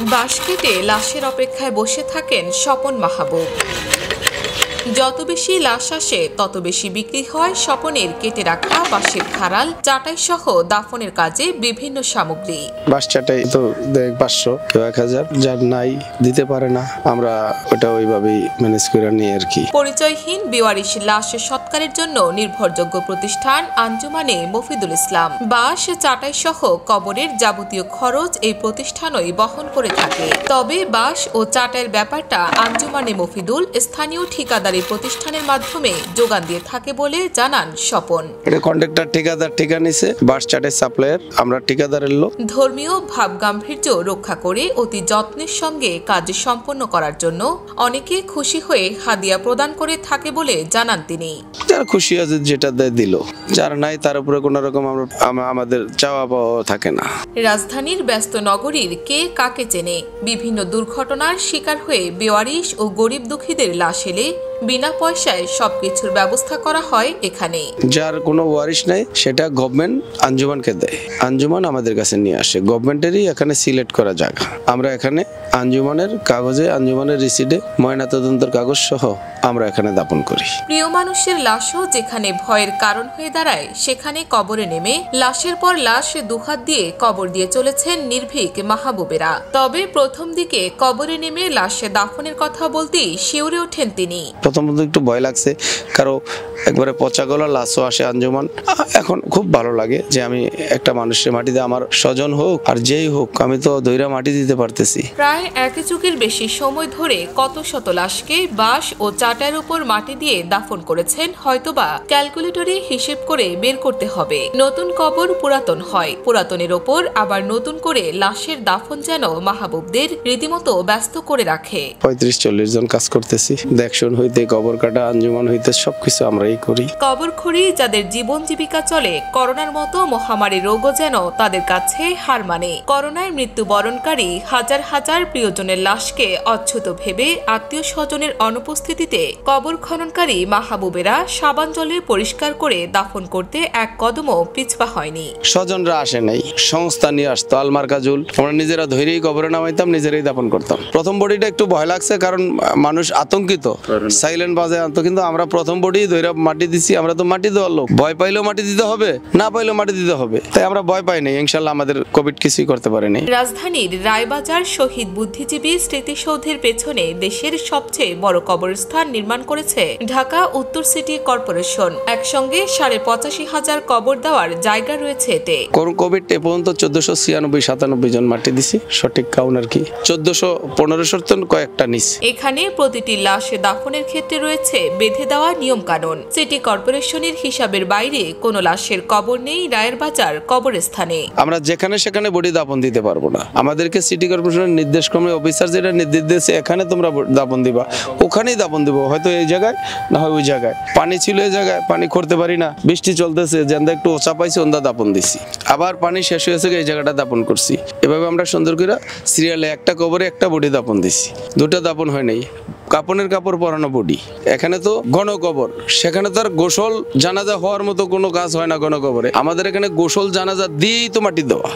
বাঁশ কেটে লাশের অপেক্ষায় বসে থাকেন স্বপন মাহবুব। যত বেশি লাশ আসে তত বেশি বিক্রি হয় স্বপনের কেটে রাখা বাঁশের খাড়াল, চাটাই সহ দাফনের কাজে বিভিন্ন সামগ্রী। বাঁশ চাটাই তো 500 কেউ 1000, যার নাই দিতে পারে না, আমরা ওটা ওইভাবেই ম্যানেজ করে নিই আর কি। পরিচয়হীন বেওয়ারিশ লাশ সৎকারের জন্য নির্ভরযোগ্য প্রতিষ্ঠান আঞ্জুমানে মফিদুল ইসলাম। বাঁশ চাটাই সহ কবরের যাবতীয় খরচ এই প্রতিষ্ঠানই বহন করে থাকে। তবে বাঁশ ও চাটাইয়ের ব্যাপারটা আঞ্জুমানে মফিদুল স্থানীয় ঠিকাদার প্রতিষ্ঠানের মাধ্যমে যোগান দিয়ে থাকে বলে জানান স্বপন। এটা কন্ট্রাক্টর ঠিকাদার ঠিকা নিছে, বাঁশ চাটাই সাপ্লায়ার, আমরা ঠিকাদারের লোক। ধর্মীয় ভাব গাম্ভীর্য রক্ষা করে অতি যত্নের সঙ্গে কাজ সম্পন্ন করার জন্য অনেকে খুশি হয়ে হাদিয়া প্রদান করে থাকে বলে জানান তিনি। যারা খুশি আছে যেটা দেয় দিল, যারা নাই তার উপরে কোনো রকম আমাদের চাওয়া পাওয়া থাকে না। রাজধানীর ব্যস্ত নগরীর কে কাকে চেনে? বিভিন্ন দুর্ঘটনার শিকার হয়ে বেওয়ারিশ ও গরিব দুঃখীদের লাশ এলে বিনা পয়সায় সবকিছুর ব্যবস্থা করা হয় এখানে। যার কোনো ওয়ারিশ নাই সেটা গভর্নমেন্ট আঞ্জুমানকে দেয়, আঞ্জুমান আমাদের কাছে নিয়ে আসে। গভর্নমেন্টেরই এখানে সিলেক্ট করা জায়গা। আমরা এখানে আঞ্জুমানের কাগজে, আঞ্জুমানের রিসিডে ময়নাতদন্তের কাগজ সহ আমরা এখানে দাপন করি। প্রিয় মানুষের লাশও যেখানে ভয়ের কারণ হয়ে দাঁড়ায়, সেখানে কবরে নেমে লাশের পর লাশ দুহাত দিয়ে কবর দিয়ে চলেছেন নির্ভীক মাহবুবেরা। তবে প্রথম দিকে কবরে নেমে লাশে দাফনের কথা বলতেই শিউরে ওঠেন তিনি। প্রথমত একটু ভয় লাগছে, কারণ একবারে পচা গলা লাশও আসে আঞ্জুমান। এখন খুব ভালো লাগে যে আমি একটা মানুষের মাটিতে, আমার স্বজন হোক আর যেই হোক, আমি তো দইরা মাটি দিতে পারতেছি। প্রায় 1 যুগের বেশি সময় ধরে কত শত লাশকে বাঁশ ও চাটাইয়ের উপর মাটি দিয়ে দাফন করেছেন হয়তোবা ক্যালকুলেটরে হিসেব করে বের করতে হবে। নতুন কবর পুরাতন হয়, পুরাতনের ওপর আবার নতুন করে লাশের দাফন যেন মাহবুবদের রীতিমতো ব্যস্ত করে রাখে। 35-40 জন কাজ করতেছি। দেখশন হইতে কবর কাটা, আঞ্জুমান হইতে সবকিছু আমরাই করি। কবরখড়ি যাদের জীবন জীবিকা চলে, করোনার মতো মহামারী রোগও যেন তাদের কাছে হার মানে। করোনায় মৃত্যুবরণকারী হাজার হাজার প্রিয়জনের লাশকে অচ্ছুত ভেবে আত্মীয় স্বজনের অনুপস্থিতিতে কবর খননকারী মাহবুবেরা সাবান জলে পরিষ্কার করে দাফন করতে এক কদমও পিছপা হয়নি। স্বজনরা আসে নাই, সংস্থা নিয়ে আসতো আলমার কাজুল, আমরা নিজেরা ধৈরেই কবরে নামাইতাম, নিজেরাই দাফন করতাম। প্রথম বডিটা একটু ভয় লাগছে, কারণ মানুষ আতঙ্কিত, সাইলেন্ট বাজে আনতো, কিন্তু আমরা প্রথম বডি ধৈরা মাটি দিছি। আমরা তো মাটি দেওয়ার লোক, ভয় পাইলেও মাটি দিতে হবে, না পাইলেও মাটি দিতে হবে, তাই আমরা ভয় পাই নাই। ইনশাল্লাহ আমাদের কোভিড কিছুই করতে পারেনি। রাজধানীর রায়বাজার শহীদ বুদ্ধিজীবী স্মৃতিসৌধের পেছনে দেশের সবচেয়ে বড় কবরস্থান নির্মাণ করেছে ঢাকা উত্তর সিটি কর্পোরেশন। একসঙ্গে 85,000 কবর দেওয়ার জায়গা রয়েছে এতে। কোভিড এ পর্যন্ত 1496-97 জন মাটি দিছি, সঠিক কাউন্ট আর কি 1400-1500 টন কয়েকটা নিস। এখানে প্রতিটি লাশ দাফনের ক্ষেত্রে রয়েছে বেঁধে দেওয়া নিয়ম কানুন। সিটি কর্পোরেশনের হিসাবের বাইরে কোনো লাশের কবর নেই রায়েরবাজার কবরস্থানে। আমরা যেখানে সেখানে বডি দাফন দিতে পারবো না। আমাদেরকে সিটি কর্পোরেশনের নির্দেশক্রমে অফিসার যেটা নির্দেশ দিয়েছে, এখানে তোমরা দাফন দিবা, ওখানেই দাফন দিব, হয়তো এই জায়গায় না হয় ওই জায়গায়। পানি ছিল এই জায়গায়, পানি করতে পারি না, বৃষ্টি চলতেছে, যেন্দা একটু ওচা পাইছি ওন্দা দাফন দিছি, আবার পানি শেষ হয়েছে এই জায়গাটা দাফন করছি। এভাবে আমরা সুন্দর করে সিরিয়ালে একটা কবরে একটা বডি দাফন দিছি, 2টা দাফন হয় নাই। কাপড়ের কাপড় পরানো বডি, এখানে তো গণকবর, সেখানে তো আর গোসল জানাজা হওয়ার মতো কোনো কাজ হয় না গণকবরে। আমাদের এখানে গোসল জানাজা দিয়েই তো মাটি দেওয়া।